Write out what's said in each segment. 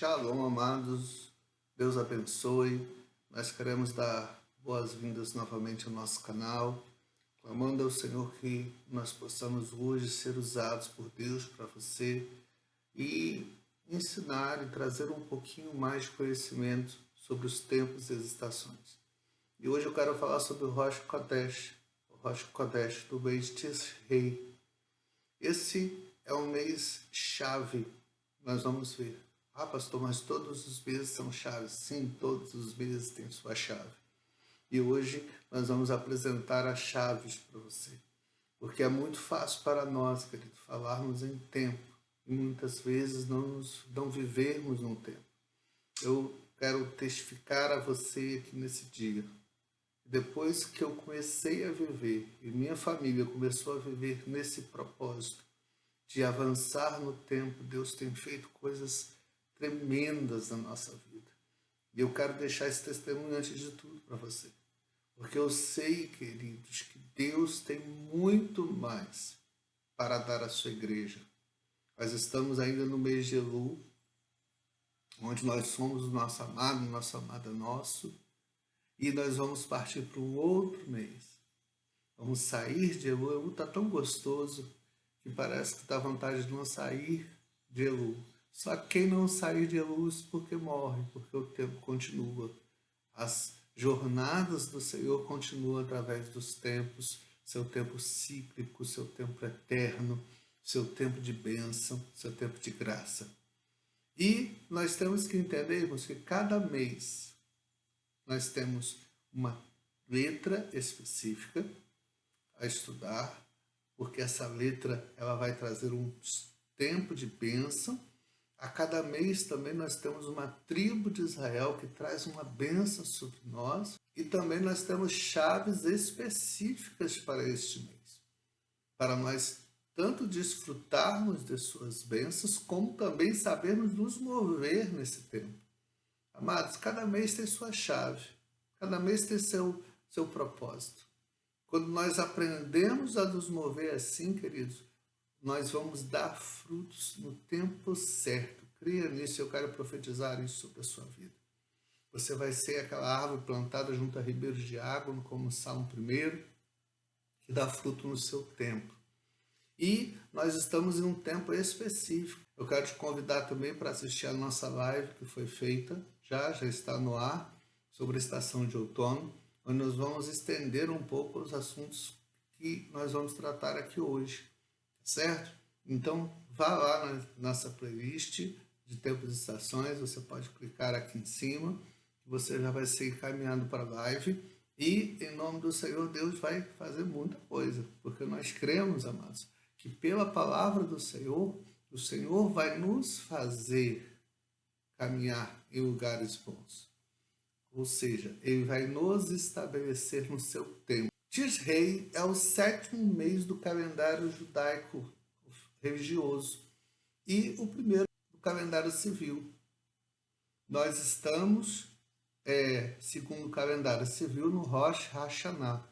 Shalom, amados. Deus abençoe. Nós queremos dar boas-vindas novamente ao nosso canal, clamando ao Senhor que nós possamos hoje ser usados por Deus para você e ensinar e trazer um pouquinho mais de conhecimento sobre os tempos e as estações. E hoje eu quero falar sobre o Rosh Chodesh do mês Tishrei. Esse é um mês chave. Nós vamos ver. Ah, pastor, mas todos os meses são chaves. Sim, todos os meses têm sua chave. E hoje nós vamos apresentar as chaves para você. Porque é muito fácil para nós, querido, falarmos em tempo. E muitas vezes não vivermos num tempo. Eu quero testificar a você aqui nesse dia. Depois que eu comecei a viver, e minha família começou a viver nesse propósito, de avançar no tempo, Deus tem feito coisas tremendas na nossa vida. E eu quero deixar esse testemunho antes de tudo para você. Porque eu sei, queridos, que Deus tem muito mais para dar à sua igreja. Nós estamos ainda no mês de Elul, onde nós somos o nosso amado nosso, e nós vamos partir para um outro mês. Vamos sair de Elul. Elul está tão gostoso que parece que dá vontade de não sair de Elul. Só quem não sair de Elul porque morre, porque o tempo continua. As jornadas do Senhor continuam através dos tempos, seu tempo cíclico, seu tempo eterno, seu tempo de bênção, seu tempo de graça. E nós temos que entendermos que cada mês nós temos uma letra específica a estudar, porque essa letra ela vai trazer um tempo de bênção. A cada mês também nós temos uma tribo de Israel que traz uma bênção sobre nós. E também nós temos chaves específicas para este mês, para nós tanto desfrutarmos de suas bênçãos, como também sabermos nos mover nesse tempo. Amados, cada mês tem sua chave, cada mês tem seu propósito. Quando nós aprendemos a nos mover assim, queridos, nós vamos dar frutos no tempo certo. Creia nisso, eu quero profetizar isso sobre a sua vida. Você vai ser aquela árvore plantada junto a ribeiros de água, como o Salmo 1, que dá fruto no seu tempo. E nós estamos em um tempo específico. Eu quero te convidar também para assistir a nossa live que foi feita, já está no ar, sobre a estação de outono, onde nós vamos estender um pouco os assuntos que nós vamos tratar aqui hoje, certo? Então, vá lá na nossa playlist de tempos e estações, você pode clicar aqui em cima, você já vai ser encaminhado para a live, e em nome do Senhor, Deus vai fazer muita coisa, porque nós cremos, amados, que pela palavra do Senhor, o Senhor vai nos fazer caminhar em lugares bons. Ou seja, Ele vai nos estabelecer no seu tempo. Tishrei é o 7º mês do calendário judaico religioso e o primeiro do calendário civil. Nós estamos, segundo o calendário civil, no Rosh Hashanah.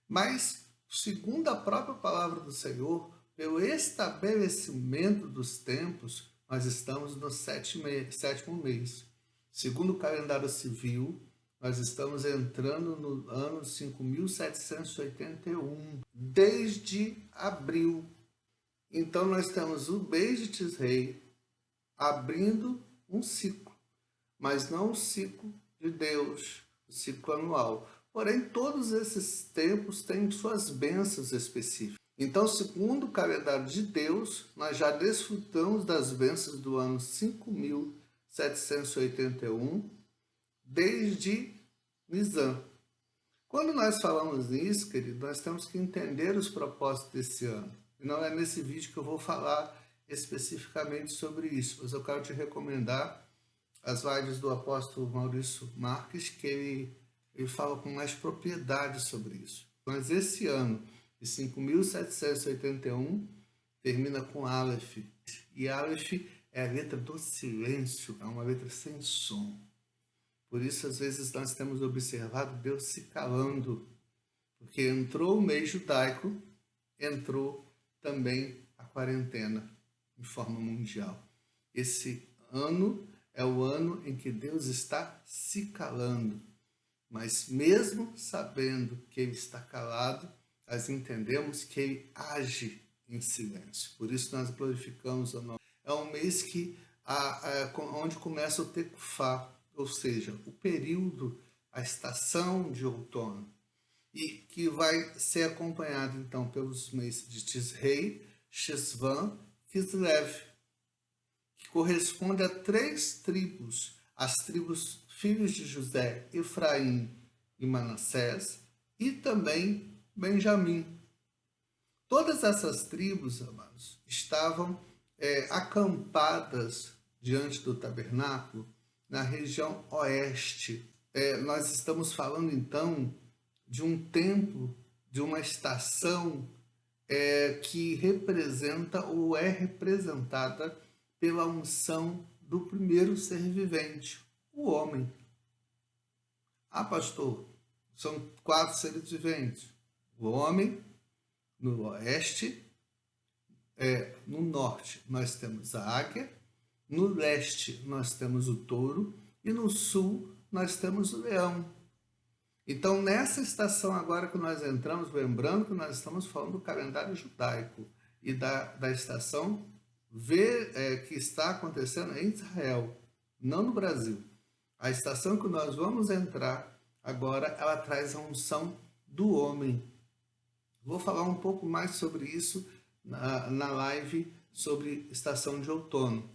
Mas, segundo a própria palavra do Senhor, pelo estabelecimento dos tempos, nós estamos no 7º mês. Segundo o calendário civil, nós estamos entrando no ano 5781, desde abril. Então, nós temos o mês de Tishrei abrindo um ciclo, mas não o ciclo de Deus, o ciclo anual. Porém, todos esses tempos têm suas bênçãos específicas. Então, segundo o calendário de Deus, nós já desfrutamos das bênçãos do ano 5781, desde Nisan. Quando nós falamos nisso, querido, nós temos que entender os propósitos desse ano. E não é nesse vídeo que eu vou falar especificamente sobre isso, mas eu quero te recomendar as lives do apóstolo Maurício Marques, que ele fala com mais propriedade sobre isso. Mas esse ano, de 5.781, termina com Aleph. E Aleph é a letra do silêncio, é uma letra sem som. Por isso, às vezes, nós temos observado Deus se calando. Porque entrou o mês judaico, entrou também a quarentena, de forma mundial. Esse ano é o ano em que Deus está se calando. Mas mesmo sabendo que ele está calado, nós entendemos que ele age em silêncio. Por isso nós glorificamos o nome. É um mês que onde começa o Tecufá, ou seja, o período, a estação de outono, e que vai ser acompanhado então pelos meses de Tisrei, Shesvan, Kislev, que corresponde a 3 tribos, as tribos filhos de José, Efraim e Manassés, e também Benjamim. Todas essas tribos, amados, estavam acampadas diante do tabernáculo na região oeste. Nós estamos falando então de um tempo, de uma estação que representa ou é representada pela unção do primeiro ser vivente, o homem. Ah, pastor, são 4 seres viventes. O homem, no oeste, no norte nós temos a águia, no leste nós temos o touro e no sul nós temos o leão. Então, nessa estação agora que nós entramos, lembrando que nós estamos falando do calendário judaico e da estação que está acontecendo em Israel, não no Brasil. A estação que nós vamos entrar agora, ela traz a unção do homem. Vou falar um pouco mais sobre isso na live sobre estação de outono.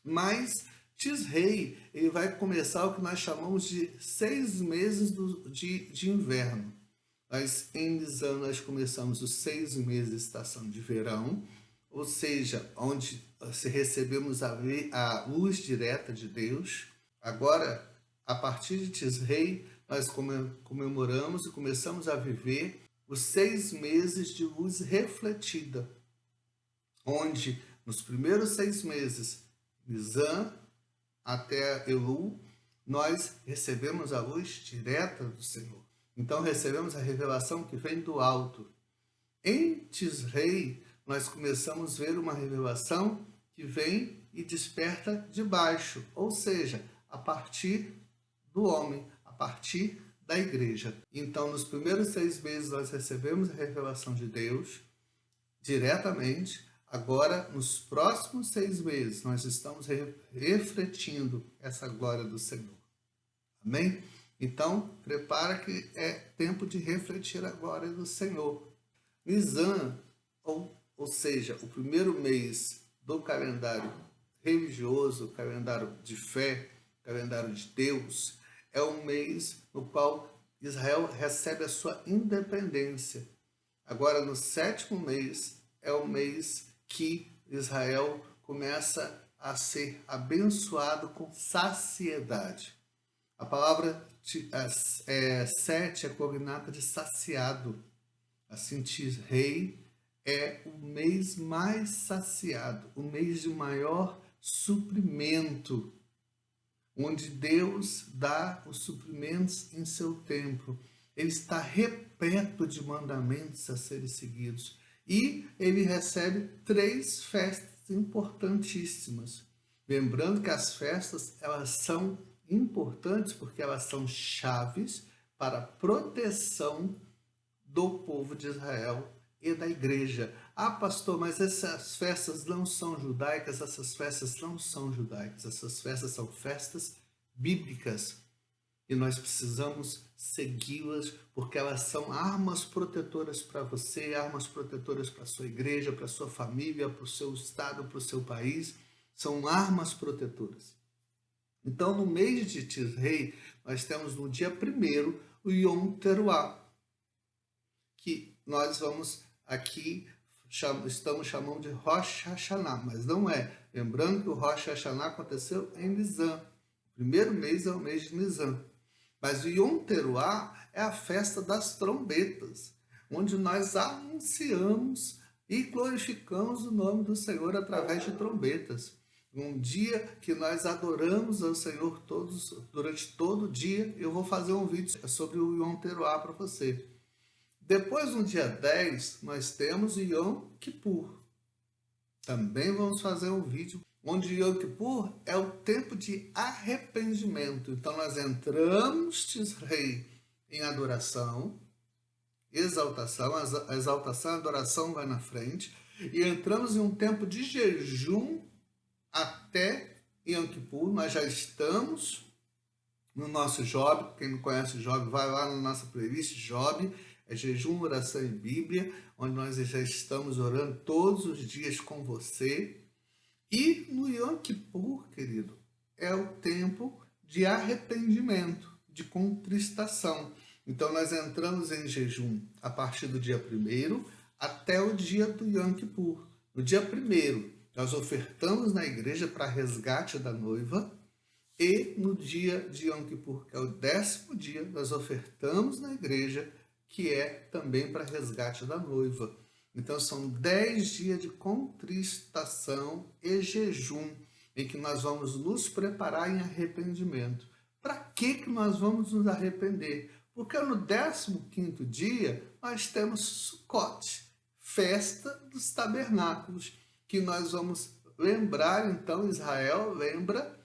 Mas Tisrei, ele vai começar o que nós chamamos de 6 meses de inverno. Em Nisan nós começamos os 6 meses de estação de verão, ou seja, onde recebemos a luz direta de Deus. Agora, a partir de Tisrei, nós comemoramos e começamos a viver os 6 meses de luz refletida, onde nos primeiros 6 meses, Nisan até Elul, nós recebemos a luz direta do Senhor. Então recebemos a revelação que vem do alto. Em Tisrei, nós começamos a ver uma revelação que vem e desperta de baixo, ou seja, a partir do homem, a partir da igreja. Então, nos primeiros 6 meses, nós recebemos a revelação de Deus diretamente. Agora, nos próximos 6 meses, nós estamos refletindo essa glória do Senhor. Amém? Então, prepara que é tempo de refletir a glória do Senhor. Nisan, ou seja, o primeiro mês do calendário religioso, calendário de fé, calendário de Deus, é um mês no qual Israel recebe a sua independência. Agora, no 7º mês, é o mês que Israel começa a ser abençoado com saciedade. A palavra 7 é cognata de saciado. Assim, Tisrei é o mês mais saciado, o mês de maior suprimento, onde Deus dá os suprimentos em seu tempo. Ele está repleto de mandamentos a serem seguidos. E ele recebe 3 festas importantíssimas. Lembrando que as festas, elas são importantes porque elas são chaves para a proteção do povo de Israel e da igreja. Ah, pastor, mas essas festas não são judaicas, essas festas não são judaicas, essas festas são festas bíblicas. E nós precisamos segui-las porque elas são armas protetoras para você, armas protetoras para a sua igreja, para a sua família, para o seu estado, para o seu país. São armas protetoras. Então, no mês de Tisrei, nós temos no dia 1º o Yom Teruah, que nós vamos aqui, estamos chamando de Rosh Hashanah, mas não é. Lembrando que o Rosh Hashanah aconteceu em Nisan. O primeiro mês é o mês de Nisan. Mas o Yom Teruah é a festa das trombetas, onde nós anunciamos e glorificamos o nome do Senhor através de trombetas. Um dia que nós adoramos ao Senhor durante todo o dia. Eu vou fazer um vídeo sobre o Yom Teruah para você. Depois, no dia 10, nós temos o Yom Kippur. Também vamos fazer um vídeo onde Yom Kippur é o tempo de arrependimento. Então nós entramos, Tisrei, em adoração, exaltação, a exaltação, a adoração vai na frente, e entramos em um tempo de jejum até Yom Kippur. Nós já estamos no nosso Job. Quem não conhece o Job, vai lá na nossa playlist Job, é jejum, oração e Bíblia, onde nós já estamos orando todos os dias com você. E no Yom Kippur, querido, é o tempo de arrependimento, de contristação. Então nós entramos em jejum a partir do dia 1º até o dia do Yom Kippur. No dia 1º, nós ofertamos na igreja para resgate da noiva, e no dia de Yom Kippur, que é o 10º dia, nós ofertamos na igreja, que é também para resgate da noiva. Então são 10 dias de contristação e jejum, em que nós vamos nos preparar em arrependimento. Para que nós vamos nos arrepender? Porque no 15º dia nós temos Sukkot, festa dos tabernáculos, que nós vamos lembrar. Então Israel lembra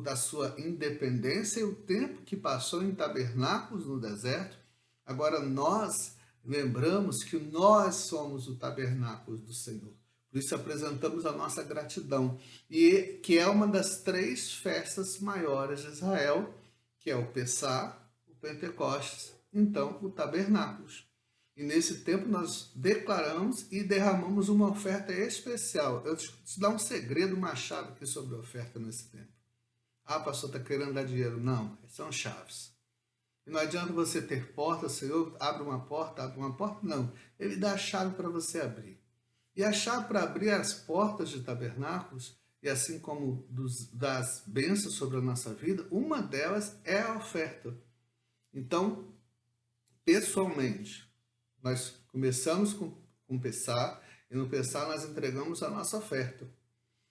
da sua independência e o tempo que passou em tabernáculos no deserto. Agora nós lembramos que nós somos o tabernáculo do Senhor. Por isso apresentamos a nossa gratidão, e que é uma das 3 festas maiores de Israel, que é o Pessá, o Pentecostes, então o Tabernáculos. E nesse tempo nós declaramos e derramamos uma oferta especial. Eu te dar um segredo, uma chave aqui sobre a oferta nesse tempo. Ah, pastor, está querendo dar dinheiro. Não, são chaves. E não adianta você ter porta, o Senhor abre uma porta, não. Ele dá a chave para você abrir. E a chave para abrir as portas de tabernáculos, e assim como das bênçãos sobre a nossa vida, uma delas é a oferta. Então, pessoalmente, nós começamos com Pessá, e no Pessá nós entregamos a nossa oferta.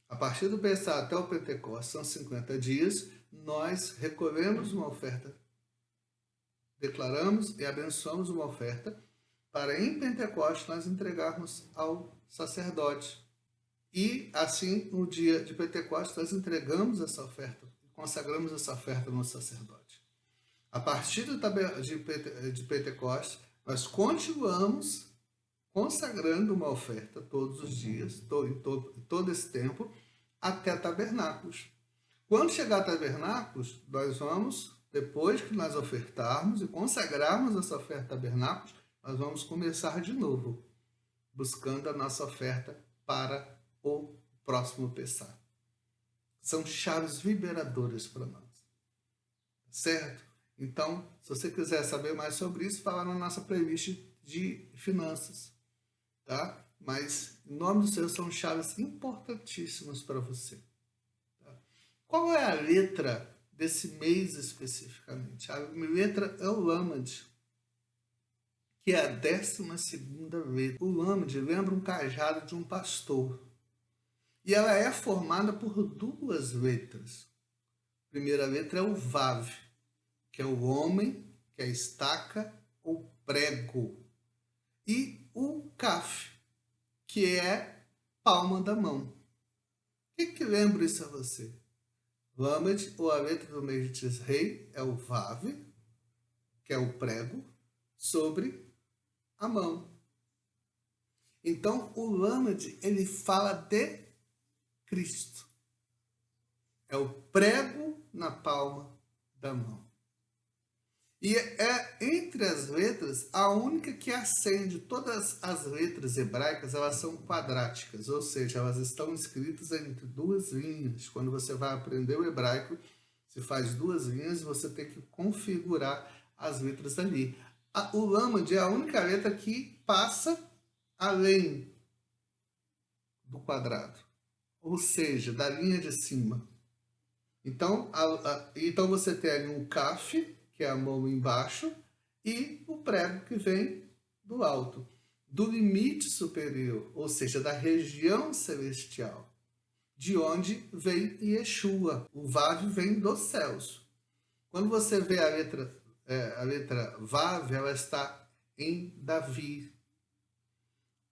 A partir do Pessá até o Pentecostes, são 50 dias, nós recolhemos uma oferta, declaramos e abençoamos uma oferta, para em Pentecostes nós entregarmos ao sacerdote. E assim, no dia de Pentecostes, nós entregamos essa oferta, consagramos essa oferta no sacerdote. A partir de Pentecostes, nós continuamos consagrando uma oferta todos os dias, todo esse tempo, até tabernáculos. Quando chegar a tabernáculos, nós vamos, depois que nós ofertarmos e consagrarmos essa oferta tabernáculos, nós vamos começar de novo, buscando a nossa oferta para o próximo Pessá. São chaves liberadoras para nós, certo? Então, se você quiser saber mais sobre isso, fala na nossa playlist de finanças, tá? Mas, em nome do Senhor, são chaves importantíssimas para você. Tá? Qual é a letra desse mês especificamente? A letra é o Lamed, que é a 12ª letra. O Lamed lembra um cajado de um pastor. E ela é formada por 2 letras. A primeira letra é o Vav, que é o homem, que é a estaca ou prego. E o Kaf, que é palma da mão. O que lembra isso a você? Lamed, ou a letra do mês de Tisrei, é o Vav, que é o prego, sobre a mão. Então, o Lamed, ele fala de Cristo. É o prego na palma da mão. E é entre as letras a única que acende. Todas as letras hebraicas, elas são quadráticas, ou seja, elas estão escritas entre 2 linhas. Quando você vai aprender o hebraico, se faz 2 linhas, você tem que configurar as letras ali. O Lamed é a única letra que passa além do quadrado, ou seja, da linha de cima. Então, então você tem ali um Kaf, que é a mão embaixo, e o prego que vem do alto, do limite superior, ou seja, da região celestial, de onde vem Yeshua. O Vav vem dos céus. Quando você vê a letra Vav, ela está em Davi.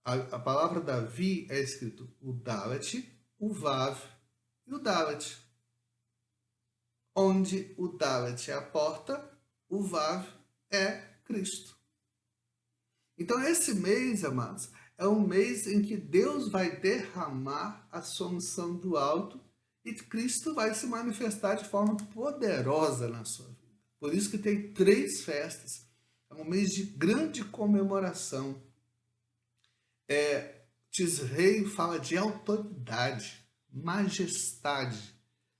A palavra Davi é escrito o Dalet, o Vav e o Dalet. Onde o Dalet é a porta, o Vav é Cristo. Então esse mês, amados, é um mês em que Deus vai derramar a sua unção do alto e Cristo vai se manifestar de forma poderosa na sua vida. Por isso que tem 3 festas. É um mês de grande comemoração. Tisrei fala de autoridade, majestade,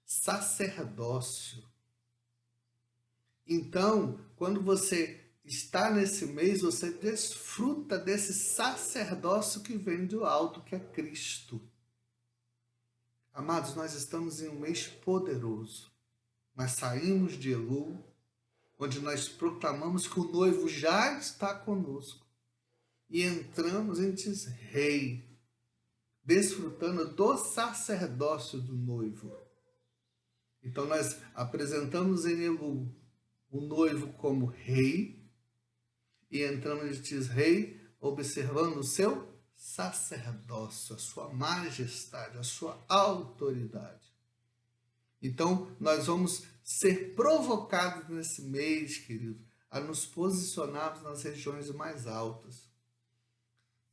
sacerdócio. Então, quando você está nesse mês, você desfruta desse sacerdócio que vem do alto, que é Cristo. Amados, nós estamos em um mês poderoso. Nós saímos de Elul, onde nós proclamamos que o noivo já está conosco. E entramos em Tisrei, desfrutando do sacerdócio do noivo. Então nós apresentamos em Elul o noivo como rei e entramos em Tisrei observando o seu sacerdócio, a sua majestade, a sua autoridade. Então nós vamos ser provocados nesse mês, querido, a nos posicionarmos nas regiões mais altas.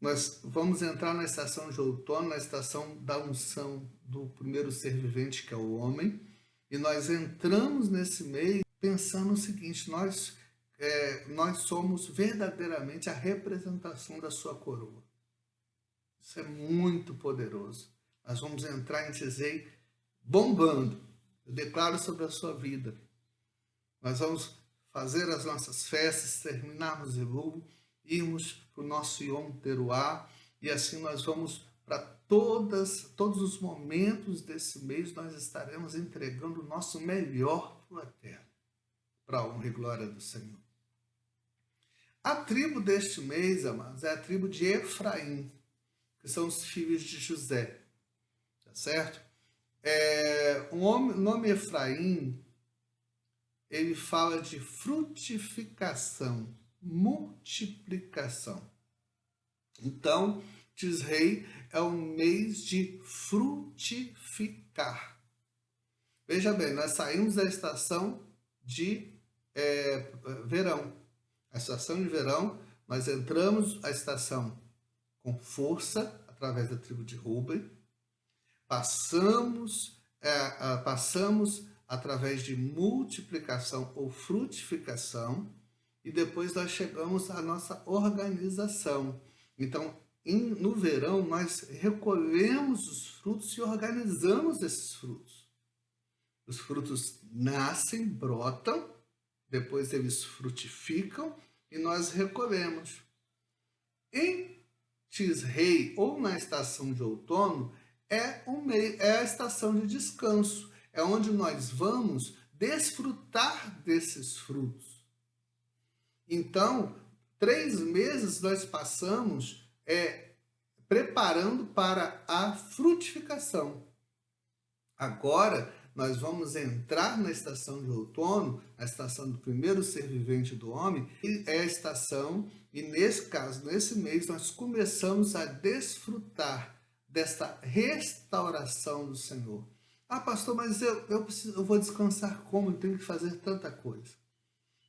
Nós vamos entrar na estação de outono, na estação da unção do primeiro ser vivente, que é o homem, e nós entramos nesse mês pensando o seguinte: nós somos verdadeiramente a representação da sua coroa. Isso é muito poderoso. Nós vamos entrar em Tisrei bombando. Eu declaro sobre a sua vida. Nós vamos fazer as nossas festas, terminarmos Elul, irmos para o nosso Yom Teruah, e assim nós vamos para todos os momentos desse mês, nós estaremos entregando o nosso melhor para a terra, para a honra e glória do Senhor. A tribo deste mês, amados, é a tribo de Efraim, que são os filhos de José, tá certo? O nome Efraim, ele fala de frutificação, multiplicação. Então, Tisrei é um mês de frutificar. Veja bem, nós saímos da estação de verão. A estação de verão, nós entramos a estação com força, através da tribo de Ruben, passamos através de multiplicação ou frutificação, e depois nós chegamos à nossa organização. Então, no verão, nós recolhemos os frutos e organizamos esses frutos. Os frutos nascem, brotam, depois eles frutificam e nós recolhemos. Em Tisrei, ou na estação de outono, é a estação de descanso. É onde nós vamos desfrutar desses frutos. Então, 3 meses nós passamos preparando para a frutificação. Agora, nós vamos entrar na estação de outono, a estação do primeiro ser vivente do homem, e é a estação, e nesse caso, nesse mês, nós começamos a desfrutar desta restauração do Senhor. Ah, pastor, mas eu vou descansar como? Eu tenho que fazer tanta coisa.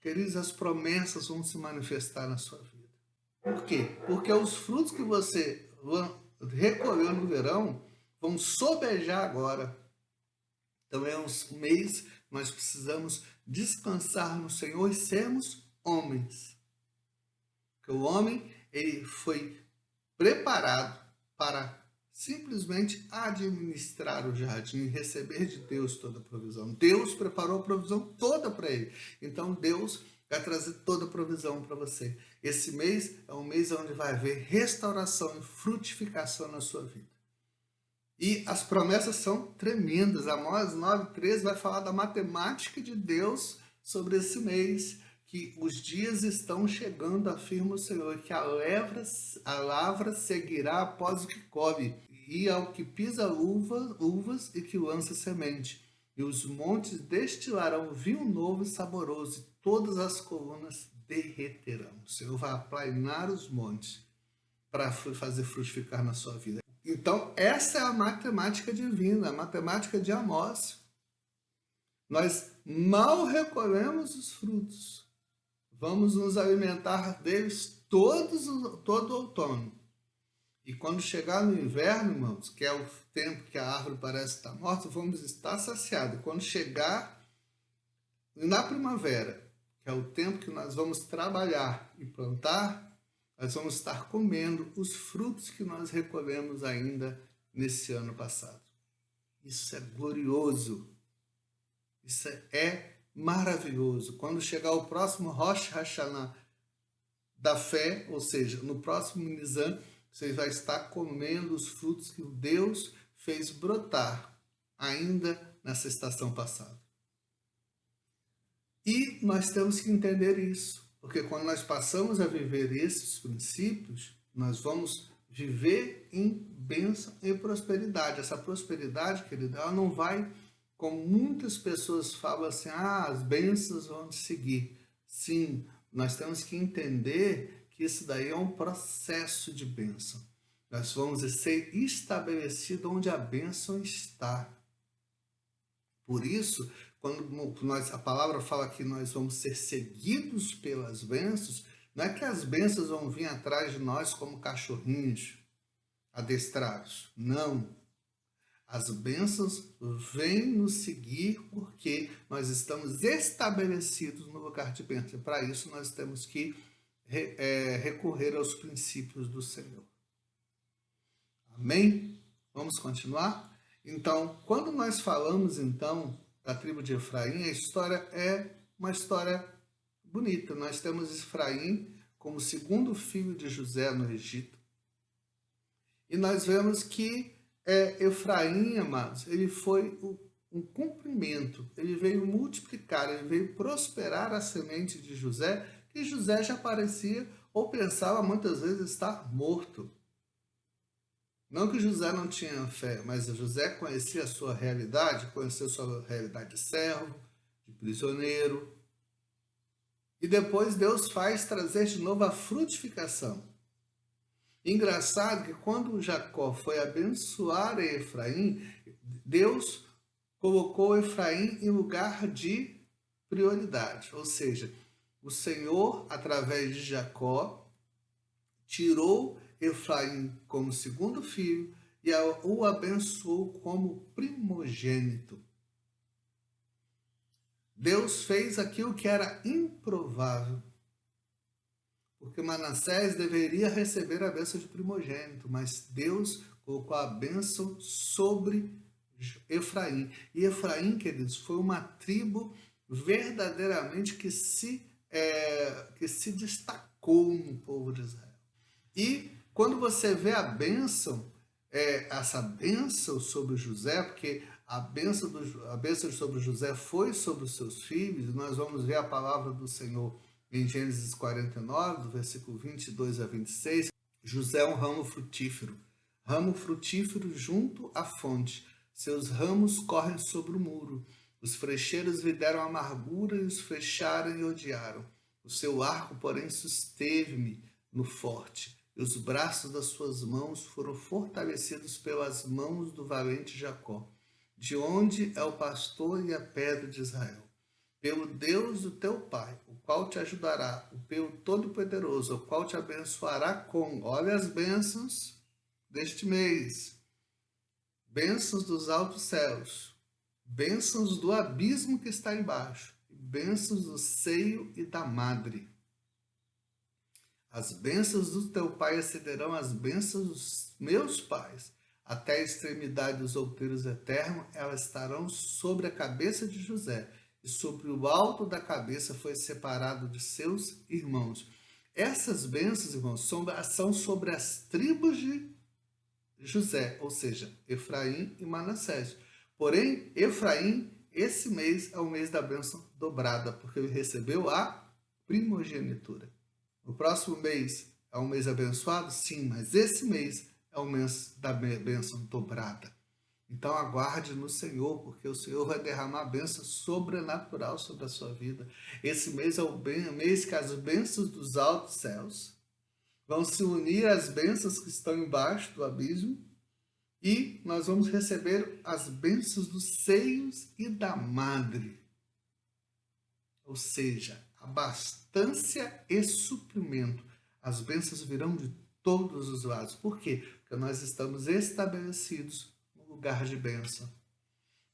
Queridos, as promessas vão se manifestar na sua vida. Por quê? Porque os frutos que você recolheu no verão vão sobejar agora. Então é um mês que nós precisamos descansar no Senhor e sermos homens. Porque o homem, ele foi preparado para simplesmente administrar o jardim e receber de Deus toda a provisão. Deus preparou a provisão toda para ele. Então Deus vai trazer toda a provisão para você. Esse mês é um mês onde vai haver restauração e frutificação na sua vida. E as promessas são tremendas. Amós 9:13 vai falar da matemática de Deus sobre esse mês, que os dias estão chegando, afirma o Senhor, que a lavra seguirá após o que come, e ao que pisa uvas e que lança semente. E os montes destilarão vinho novo e saboroso, e todas as colunas derreterão. O Senhor vai aplainar os montes para fazer frutificar na sua vida. Então, essa é a matemática divina, a matemática de Amós. Nós mal recolhemos os frutos. Vamos nos alimentar deles todo outono. E quando chegar no inverno, irmãos, que é o tempo que a árvore parece estar morta, vamos estar saciados. Quando chegar na primavera, que é o tempo que nós vamos trabalhar e plantar, nós vamos estar comendo os frutos que nós recolhemos ainda nesse ano passado. Isso é glorioso. Isso é maravilhoso. Quando chegar o próximo Rosh Hashanah da fé, ou seja, no próximo Nisan, você vai estar comendo os frutos que Deus fez brotar ainda nessa estação passada. E nós temos que entender isso, porque quando nós passamos a viver esses princípios, nós vamos viver em bênção e prosperidade. Essa prosperidade, querido, ela não vai, como muitas pessoas falam assim, as bênçãos vão te seguir. Sim, nós temos que entender que isso daí é um processo de bênção. Nós vamos ser estabelecidos onde a bênção está. Por isso, quando a palavra fala que nós vamos ser seguidos pelas bênçãos, não é que as bênçãos vão vir atrás de nós como cachorrinhos adestrados. Não. As bênçãos vêm nos seguir porque nós estamos estabelecidos no lugar de bênção. Para isso, nós temos que recorrer aos princípios do Senhor. Amém? Vamos continuar? Então, quando nós falamos, então, da tribo de Efraim, a história é uma história bonita. Nós temos Efraim como segundo filho de José no Egito. E nós vemos que Efraim, amados, ele foi um cumprimento. Ele veio multiplicar, ele veio prosperar a semente de José, que José já parecia ou pensava muitas vezes estar morto. Não que José não tinha fé, mas José conhecia a sua realidade, conhecia a sua realidade de servo, de prisioneiro. E depois Deus faz trazer de novo a frutificação. Engraçado que quando Jacó foi abençoar Efraim, Deus colocou Efraim em lugar de prioridade. Ou seja, o Senhor, através de Jacó, tirou Efraim como segundo filho e o abençoou como primogênito. Deus fez aquilo que era improvável, porque Manassés deveria receber a bênção de primogênito, mas Deus colocou a bênção sobre Efraim. E Efraim, queridos, foi uma tribo verdadeiramente que se destacou no povo de Israel. E quando você vê a bênção, essa bênção sobre José, porque a bênção sobre José foi sobre os seus filhos, nós vamos ver a palavra do Senhor em Gênesis 49, do versículo 22 a 26. José é um ramo frutífero junto à fonte. Seus ramos correm sobre o muro. Os frecheiros lhe deram amargura e os flecharam e odiaram. O seu arco, porém, susteve-me no forte. E os braços das suas mãos foram fortalecidos pelas mãos do valente Jacó, de onde é o pastor e a pedra de Israel. Pelo Deus do teu pai, o qual te ajudará, o pelo Todo-Poderoso, o qual te abençoará com, olha as bênçãos deste mês, bênçãos dos altos céus, bênçãos do abismo que está embaixo, bênçãos do seio e da madre. As bênçãos do teu pai excederão as bênçãos dos meus pais. Até a extremidade dos outeiros eternos, elas estarão sobre a cabeça de José, e sobre o alto da cabeça foi separado de seus irmãos. Essas bênçãos, irmãos, são sobre as tribos de José, ou seja, Efraim e Manassés. Porém, Efraim, esse mês é o mês da bênção dobrada, porque ele recebeu a primogenitura. O próximo mês é um mês abençoado? Sim, mas esse mês é o mês da bênção dobrada. Então aguarde no Senhor, porque o Senhor vai derramar a bênção sobrenatural sobre a sua vida. Esse mês é o mês que as bênçãos dos altos céus vão se unir às bênçãos que estão embaixo do abismo, E nós vamos receber as bênçãos dos seios e da madre. Ou seja, abastança e suprimento. As bênçãos virão de todos os lados. Por quê? Porque nós estamos estabelecidos no lugar de bênção.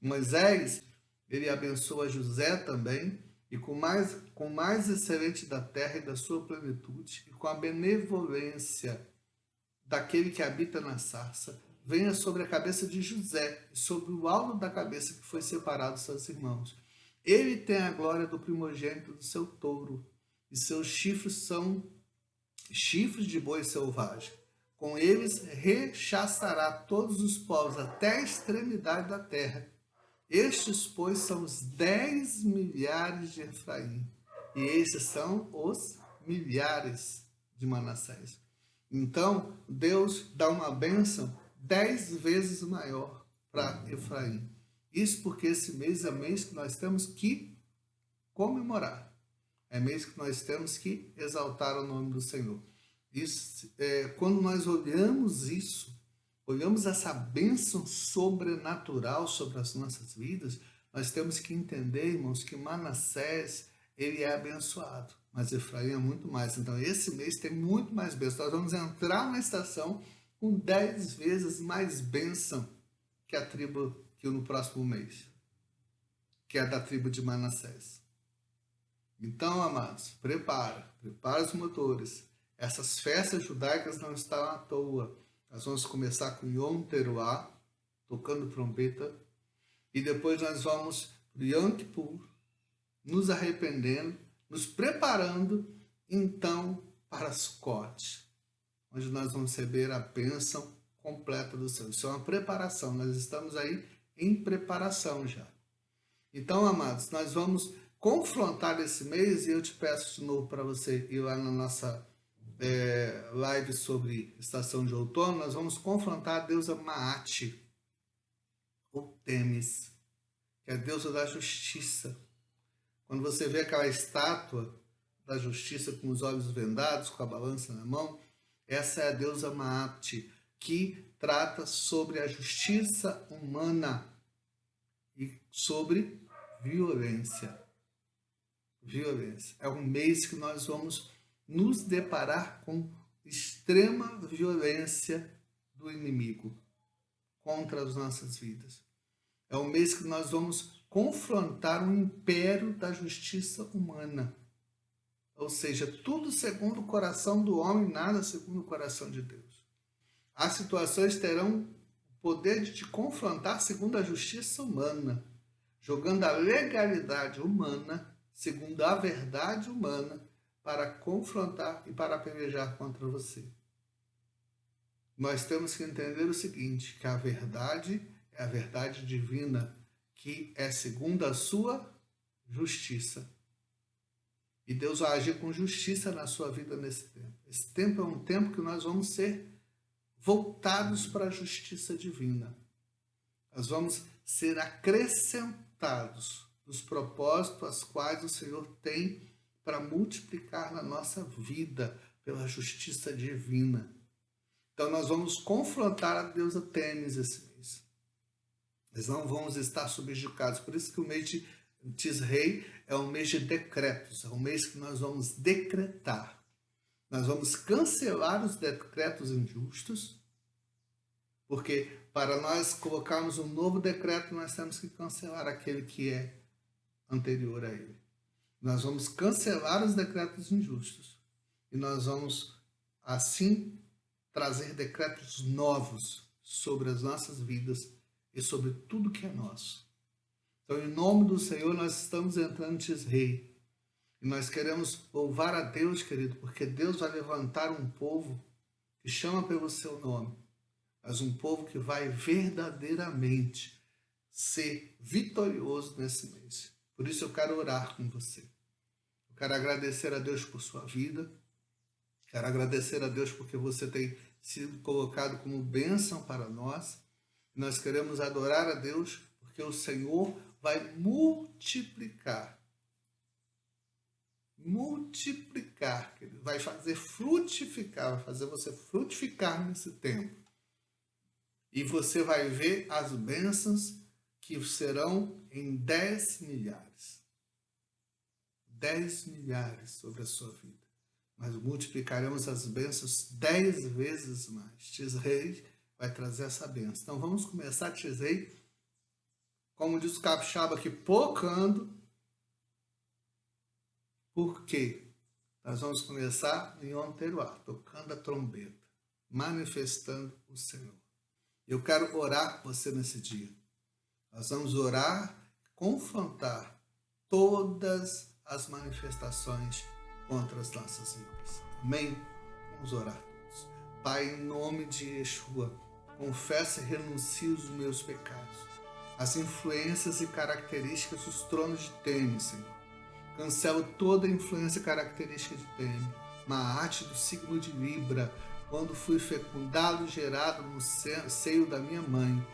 Moisés, ele abençoa José também, e com mais excelente da terra e da sua plenitude, e com a benevolência daquele que habita na sarça, venha sobre a cabeça de José, e sobre o alto da cabeça que foi separado dos seus irmãos. Ele tem a glória do primogênito do seu touro, e seus chifres são chifres de boi selvagem. Com eles rechaçará todos os povos até a extremidade da terra. Estes, pois, são os 10 milhares de Efraim, e estes são os milhares de Manassés. Então, Deus dá uma bênção 10 vezes maior para Efraim. Isso porque esse mês é mês que nós temos que comemorar. É mês que nós temos que exaltar o nome do Senhor. Isso, quando nós olhamos essa bênção sobrenatural sobre as nossas vidas, nós temos que entender, irmãos, que Manassés, ele é abençoado, mas Efraim é muito mais. Então, esse mês tem muito mais bênção. Nós vamos entrar na estação com 10 vezes mais bênção que a tribo que no próximo mês, que é da tribo de Manassés. Então, amados, prepara os motores. Essas festas judaicas não estão à toa. Nós vamos começar com Yom Teruah, tocando trombeta, e depois nós vamos para Yom Kippur, nos arrependendo, nos preparando, então, para Sukkot, onde nós vamos receber a bênção completa do Senhor. Isso é uma preparação, nós estamos aí em preparação já. Então, amados, nós vamos confrontar esse mês, e eu te peço de novo para você ir lá na nossa live sobre estação de outono. Nós vamos confrontar a deusa Maat, ou Temis, que é a deusa da justiça. Quando você vê aquela estátua da justiça com os olhos vendados, com a balança na mão, essa é a deusa Maat, que trata sobre a justiça humana e sobre violência. Violência. É um mês que nós vamos nos deparar com extrema violência do inimigo contra as nossas vidas. É um mês que nós vamos confrontar o império da justiça humana. Ou seja, tudo segundo o coração do homem, nada segundo o coração de Deus. As situações terão o poder de te confrontar segundo a justiça humana, jogando a legalidade humana segundo a verdade humana para confrontar e para pelejar contra você. Nós temos que entender o seguinte, que a verdade é a verdade divina, que é segundo a sua justiça. E Deus vai agir com justiça na sua vida nesse tempo. Esse tempo é um tempo que nós vamos ser voltados para a justiça divina. Nós vamos ser acrescentados nos propósitos aos quais o Senhor tem para multiplicar na nossa vida pela justiça divina. Então nós vamos confrontar a deusa Temis esse mês. Nós não vamos estar subjugados. Por isso que o mês de Tisrei é um mês de decretos. É um mês que nós vamos decretar. Nós vamos cancelar os decretos injustos, porque para nós colocarmos um novo decreto, nós temos que cancelar aquele que é anterior a ele. Nós vamos cancelar os decretos injustos e nós vamos, assim, trazer decretos novos sobre as nossas vidas e sobre tudo que é nosso. Então, em nome do Senhor, nós estamos entrando em Tisrei. E nós queremos louvar a Deus, querido, porque Deus vai levantar um povo que chama pelo seu nome, mas um povo que vai verdadeiramente ser vitorioso nesse mês. Por isso eu quero orar com você. Eu quero agradecer a Deus por sua vida. Quero agradecer a Deus porque você tem sido colocado como bênção para nós. Nós queremos adorar a Deus porque o Senhor vai multiplicar. Multiplicar, querido. Vai fazer frutificar, vai fazer você frutificar nesse tempo. E você vai ver as bênçãos que serão em 10 milhares. 10 milhares sobre a sua vida. Mas multiplicaremos as bênçãos 10 vezes mais. Tisrei vai trazer essa bênção. Então vamos começar Tisrei, como diz o capixaba aqui, pocando. Por quê? Nós vamos começar em Yom Teruah, tocando a trombeta, manifestando o Senhor. Eu quero orar por você nesse dia. Nós vamos orar, confrontar todas as manifestações contra as nossas vidas. Amém? Vamos orar todos. Pai, em nome de Yeshua, confesso e renuncio os meus pecados, as influências e características dos tronos de Teme, Senhor. Cancelo toda a influência e característica de Teme, Maat do signo de Libra, quando fui fecundado e gerado no seio da minha mãe.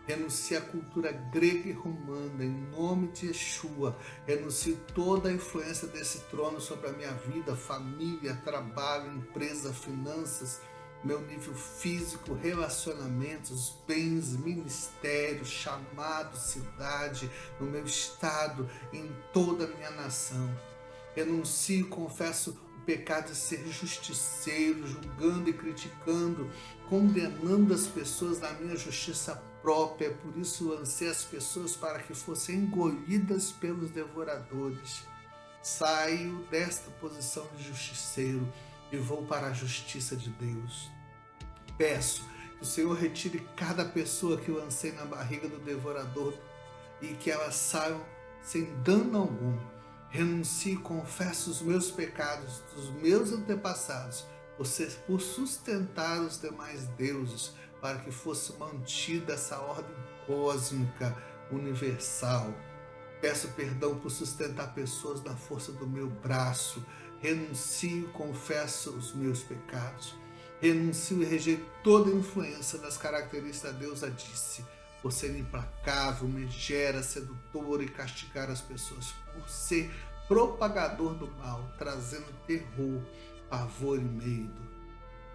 Renuncio à cultura grega e romana, em nome de Yeshua. Renuncio toda a influência desse trono sobre a minha vida, família, trabalho, empresa, finanças, meu nível físico, relacionamentos, bens, ministério, chamado, cidade, no meu estado, em toda a minha nação. Renuncio e confesso o pecado de ser justiceiro, julgando e criticando, condenando as pessoas na minha justiça própria. Por isso lancei as pessoas para que fossem engolidas pelos devoradores. Saio desta posição de justiceiro e vou para a justiça de Deus. Peço que o Senhor retire cada pessoa que lancei na barriga do devorador e que elas saiam sem dano algum. Renuncio e confesso os meus pecados dos meus antepassados por sustentar os demais deuses, para que fosse mantida essa ordem cósmica, universal. Peço perdão por sustentar pessoas na força do meu braço. Renuncio e confesso os meus pecados. Renuncio e rejeito toda a influência das características da deusa Disse, por ser implacável, megera, sedutora e castigar as pessoas, por ser propagador do mal, trazendo terror, pavor e medo.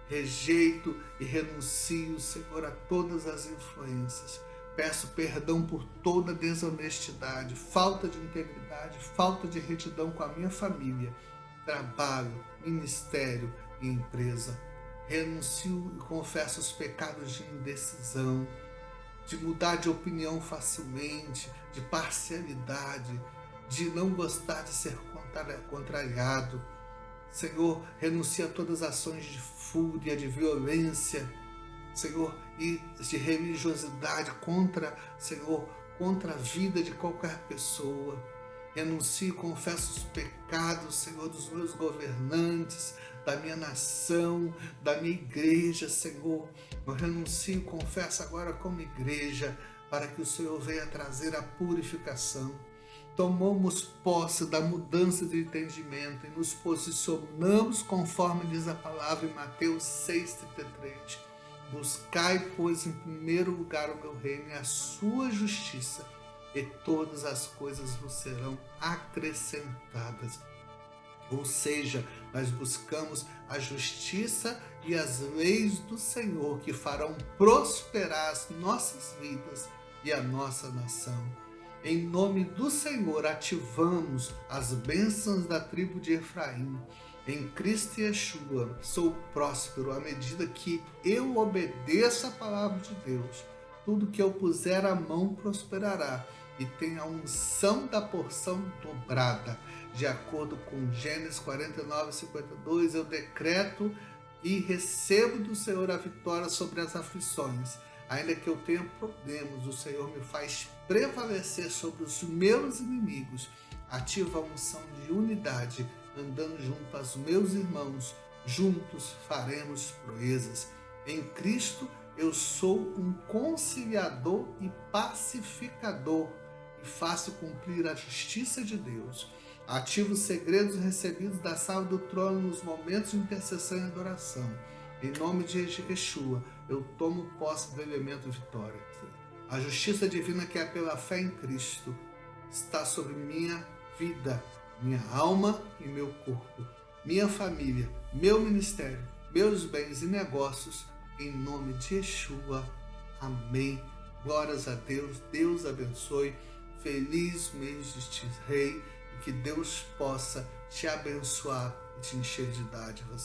Rejeito e renuncio, Senhor, a todas as influências. Peço perdão por toda desonestidade, falta de integridade, falta de retidão com a minha família, trabalho, ministério e empresa. Renuncio e confesso os pecados de indecisão, de mudar de opinião facilmente, de parcialidade, de não gostar de ser contrariado. Senhor, renuncio a todas as ações de fúria, de violência, Senhor, e de religiosidade contra a vida de qualquer pessoa. Renuncio e confesso os pecados, Senhor, dos meus governantes, da minha nação, da minha igreja, Senhor. Eu renuncio e confesso agora como igreja, para que o Senhor venha trazer a purificação. Tomamos posse da mudança de entendimento e nos posicionamos conforme diz a palavra em Mateus 6,33. Buscai, pois, em primeiro lugar o meu reino e a sua justiça, e todas as coisas vos serão acrescentadas. Ou seja, nós buscamos a justiça e as leis do Senhor, que farão prosperar as nossas vidas e a nossa nação. Em nome do Senhor, ativamos as bênçãos da tribo de Efraim. Em Cristo Yeshua, sou próspero à medida que eu obedeço a palavra de Deus. Tudo que eu puser a mão prosperará e tem a unção da porção dobrada. De acordo com Gênesis 49:52, eu decreto e recebo do Senhor a vitória sobre as aflições. Ainda que eu tenha problemas, o Senhor me faz prevalecer sobre os meus inimigos. Ativa a unção de unidade, andando junto aos meus irmãos. Juntos faremos proezas. Em Cristo eu sou um conciliador e pacificador e faço cumprir a justiça de Deus. Ativo os segredos recebidos da sala do trono nos momentos de intercessão e adoração. Em nome de Yeshua, eu tomo posse do elemento vitória. A justiça divina que é pela fé em Cristo está sobre minha vida, minha alma e meu corpo, minha família, meu ministério, meus bens e negócios, em nome de Yeshua. Amém. Glórias a Deus. Deus abençoe. Feliz mês de Rei e que Deus possa te abençoar e te encher de dádiva.